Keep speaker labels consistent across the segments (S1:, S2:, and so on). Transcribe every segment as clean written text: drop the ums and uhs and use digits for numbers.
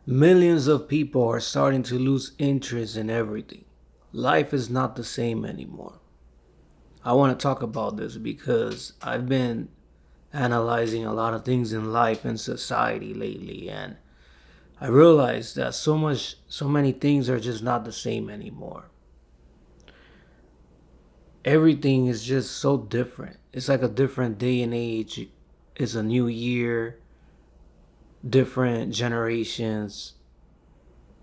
S1: Millions of people are starting to lose interest in everything. Life is not the same anymore. I want to talk about this because I've been analyzing a lot of things in life and society lately, and I realized that so many things are just not the same anymore. Everything is just so different. It's like a different day and age. It's a new year, different generations.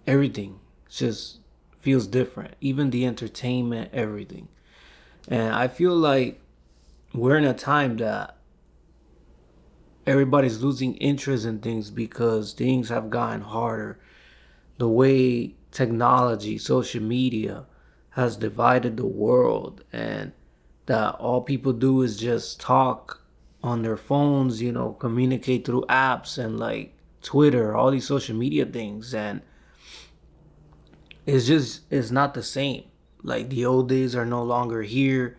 S1: Everything just feels different. Even the entertainment, everything. And I feel like we're in a time that everybody's losing interest in things because things have gotten harder. The way technology, social media has divided the world, and that all people do is just talk on their phones, communicate through apps and like Twitter, all these social media things. And it's not the same. Like the old days are no longer here,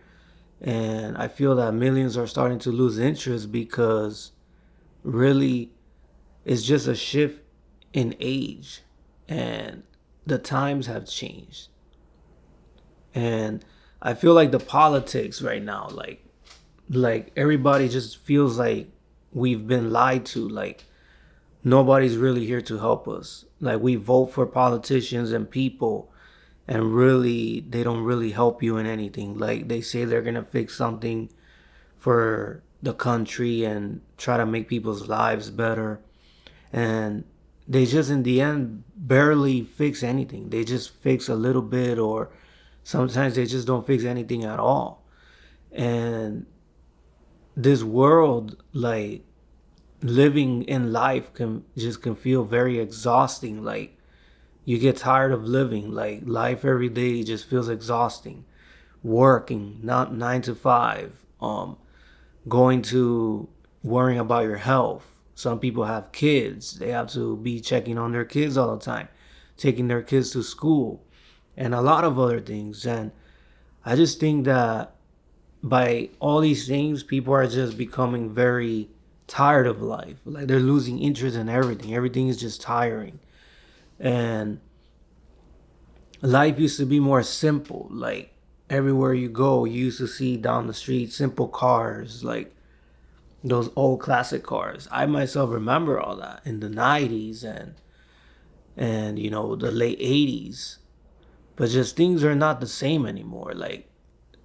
S1: and I feel that millions are starting to lose interest because really it's just a shift in age, and the times have changed. And I feel like the politics right now, like everybody just feels like we've been lied to. Like nobody's really here to help us. Like we vote for politicians and people, and really they don't really help you in anything. Like they say they're gonna fix something for the country and try to make people's lives better, and they just in the end barely fix anything. They just fix a little bit, or sometimes they just don't fix anything at all. And this world, like living in life can feel very exhausting. Like you get tired of living. Like life every day just feels exhausting. Working, not 9 to 5, going to worrying about your health. Some people have kids. They have to be checking on their kids all the time, taking their kids to school, and a lot of other things. And I just think that by all these things, people are just becoming very tired of life. Like they're losing interest in everything. Everything is just tiring. And life used to be more simple. Like everywhere you go, you used to see down the street simple cars, like those old classic cars. I myself remember all that in the 90s and the late 80s. But just things are not the same anymore. Like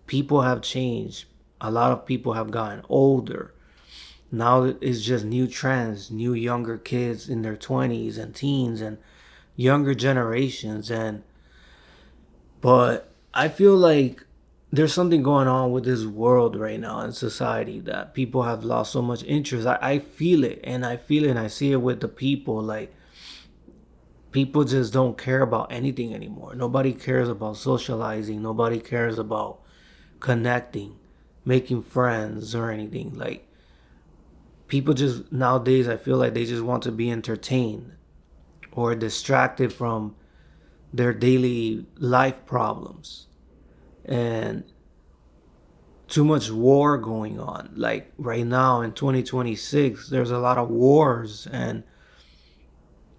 S1: people have changed. A lot of people have gotten older. Now it's just new trends, new younger kids in their 20s and teens and younger generations. And but I feel like there's something going on with this world right now in society that people have lost so much interest. I feel it, and I feel it, and I see it with the people. Like people just don't care about anything anymore. Nobody cares about socializing. Nobody cares about connecting, making friends, or anything. Like people just nowadays, I feel like they just want to be entertained or distracted from their daily life problems. And too much war going on. Like right now in 2026, there's a lot of wars and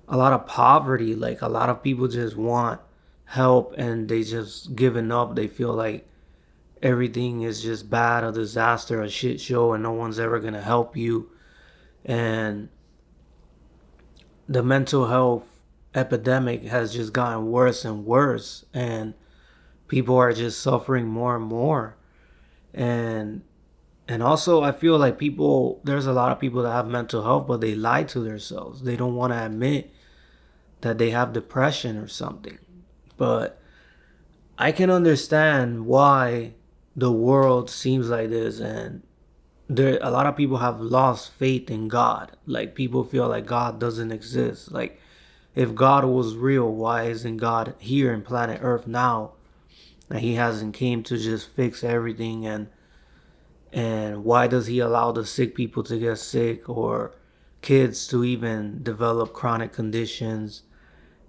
S1: a lot of poverty. Like a lot of people just want help and they just giving up. They feel like everything is just bad, a disaster, a shit show, and no one's ever gonna help you. And the mental health epidemic has just gotten worse and worse, and people are just suffering more and more. And also I feel like people there's a lot of people that have mental health, but they lie to themselves. They don't want to admit that they have depression or something. But I can understand why the world seems like this, and there a lot of people have lost faith in God. Like people feel like God doesn't exist. Like if God was real, why isn't God here in planet Earth now? And he hasn't came to just fix everything, and why does he allow the sick people to get sick, or kids to even develop chronic conditions?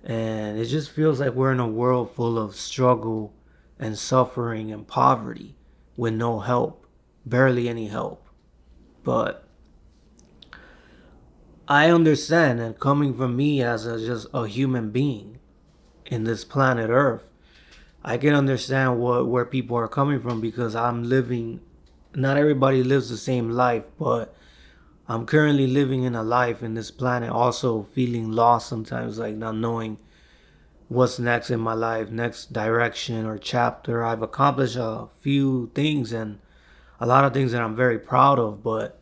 S1: And it just feels like we're in a world full of struggle and suffering and poverty with no help, barely any help. But I understand, and coming from me as just a human being in this planet Earth, I can understand where people are coming from because I'm living. Not everybody lives the same life, but I'm currently living in a life in this planet, also feeling lost sometimes, like not knowing what's next in my life, next direction or chapter. I've accomplished a few things and a lot of things that I'm very proud of, but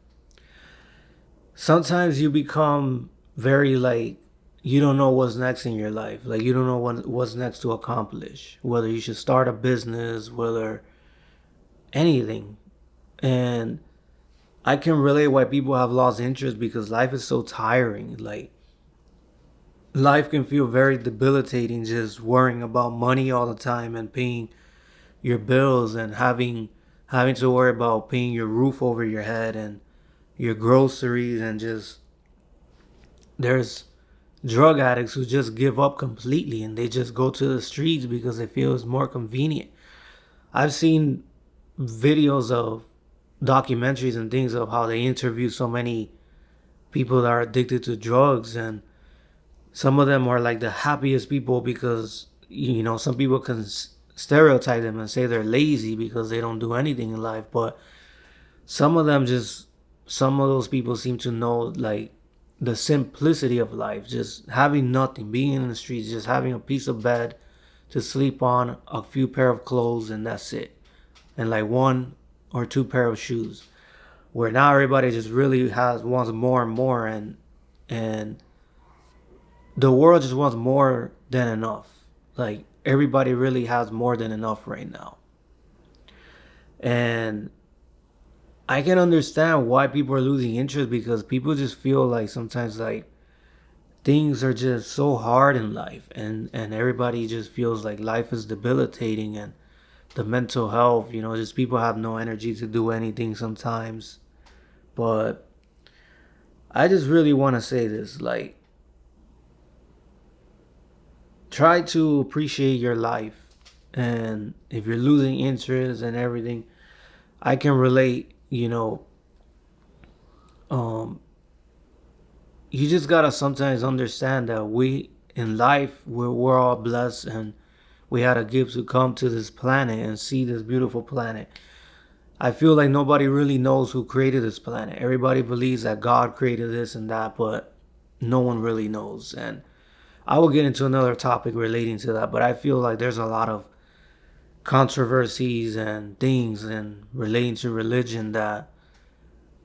S1: sometimes you become very like you don't know what's next in your life. Like you don't know what's next to accomplish, whether you should start a business, whether anything. And I can relate why people have lost interest because life is so tiring. Like life can feel very debilitating just worrying about money all the time and paying your bills and having to worry about paying your roof over your head and your groceries, and just there's drug addicts who just give up completely and they just go to the streets because they feel it's more convenient. I've seen videos of documentaries and things of how they interview so many people that are addicted to drugs, and some of them are like the happiest people because some people can stereotype them and say they're lazy because they don't do anything in life, but some of them just some of those people seem to know like the simplicity of life, just having nothing, being in the streets, just having a piece of bed to sleep on, a few pair of clothes, and that's it, and like one or two pair of shoes. Where now everybody just really has wants more and more, and the world just wants more than enough. Like everybody really has more than enough right now. And I can understand why people are losing interest because people just feel like sometimes like things are just so hard in life, and everybody just feels like life is debilitating, and the mental health, just people have no energy to do anything sometimes. But I just really want to say this, like, try to appreciate your life. And if you're losing interest and everything, I can relate. Um you just gotta sometimes understand that we in life we're all blessed, and we had a gift to come to this planet and see this beautiful planet. I feel like nobody really knows who created this planet. Everybody believes that God created this and that, but no one really knows. And I will get into another topic relating to that, but I feel like there's a lot of controversies and things and relating to religion that,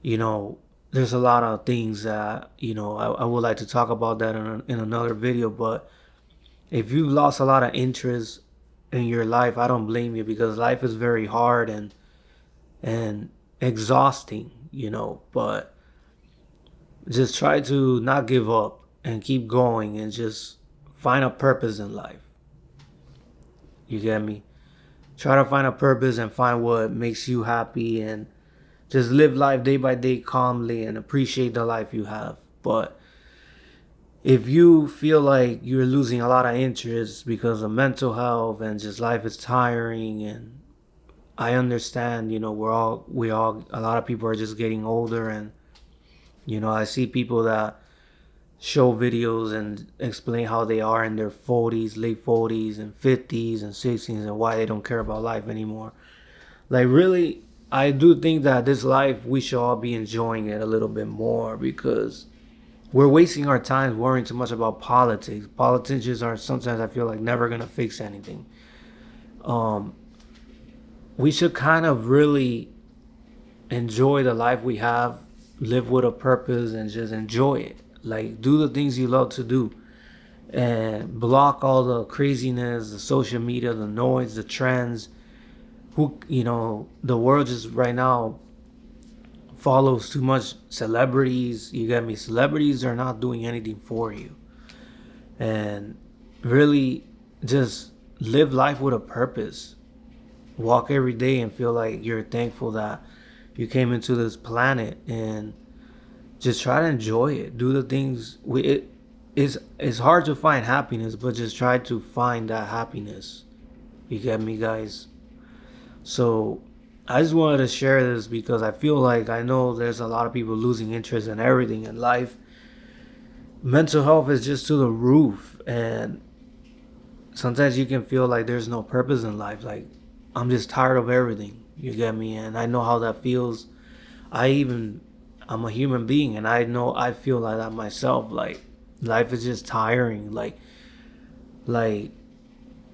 S1: you know, there's a lot of things that, I would like to talk about that in another video. But if you've lost a lot of interest in your life, I don't blame you because life is very hard and exhausting, but just try to not give up and keep going and just find a purpose in life. You get me? Try to find a purpose and find what makes you happy, and just live life day by day calmly and appreciate the life you have. But if you feel like you're losing a lot of interest because of mental health and just life is tiring, and I understand, a lot of people are just getting older, and I see people that show videos and explain how they are in their 40s, late 40s and 50s and 60s, and why they don't care about life anymore. Like really, I do think that this life we should all be enjoying it a little bit more because we're wasting our time worrying too much about politics. Politicians are sometimes, I feel like, never gonna fix anything. Um, we should kind of really enjoy the life we have, live with a purpose, and just enjoy it. Like do the things you love to do, and block all the craziness, the social media, the noise, the trends. The world just right now follows too much celebrities. You get me? Celebrities are not doing anything for you. And really just live life with a purpose. Walk every day and feel like you're thankful that you came into this planet, and just try to enjoy it. Do the things it's hard to find happiness, but just try to find that happiness. You get me, guys? So I just wanted to share this because I feel like I know there's a lot of people losing interest in everything in life, mental health is just to the roof, and sometimes you can feel like there's no purpose in life. Like, I'm just tired of everything. You get me? And I know how that feels. I even, I'm a human being, and I know I feel like that myself. Like, life is just tiring. Like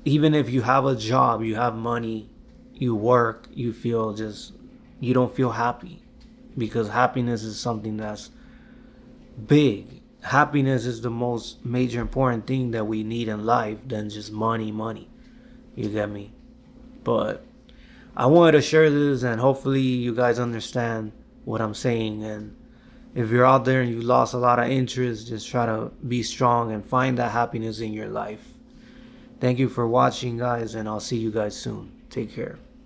S1: even if you have a job, you have money, you work, you feel just, you don't feel happy, because happiness is something that's big. Happiness is the most major important thing that we need in life than just money. You get me? But I wanted to share this, and hopefully you guys understand what I'm saying. And if you're out there and you lost a lot of interest, just try to be strong and find that happiness in your life. Thank you for watching, guys, and I'll see you guys soon. Take care.